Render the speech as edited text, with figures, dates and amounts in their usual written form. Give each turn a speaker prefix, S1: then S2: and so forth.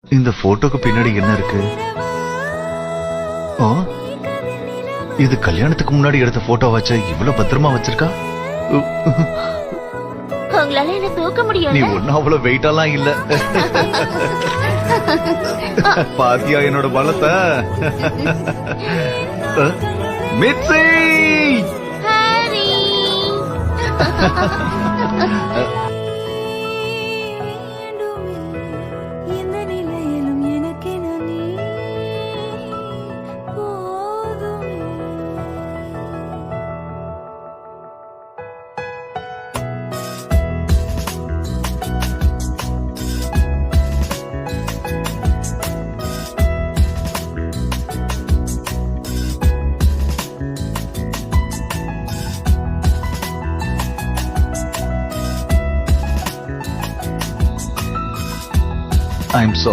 S1: இந்த போட்டோக்கு பின்னாடி என்ன இருக்கு? ஆ, இது கல்யாணத்துக்கு முன்னாடி எடுத்த போட்டோ வச்ச இவ்வளவு பத்திரமா வச்சிருக்கா.
S2: உங்களால என்ன தூக்க
S1: நீ
S2: முடியும்?
S1: ஒன்னும் அவ்வளவு வெயிட்டாலாம் இல்ல. பாத்தியா என்னோட பலத்தை? மிட்சி
S2: ஹாரி
S3: எந்த நிலையிலும் எனக்கென நீ போதுமே.
S1: I am sorry.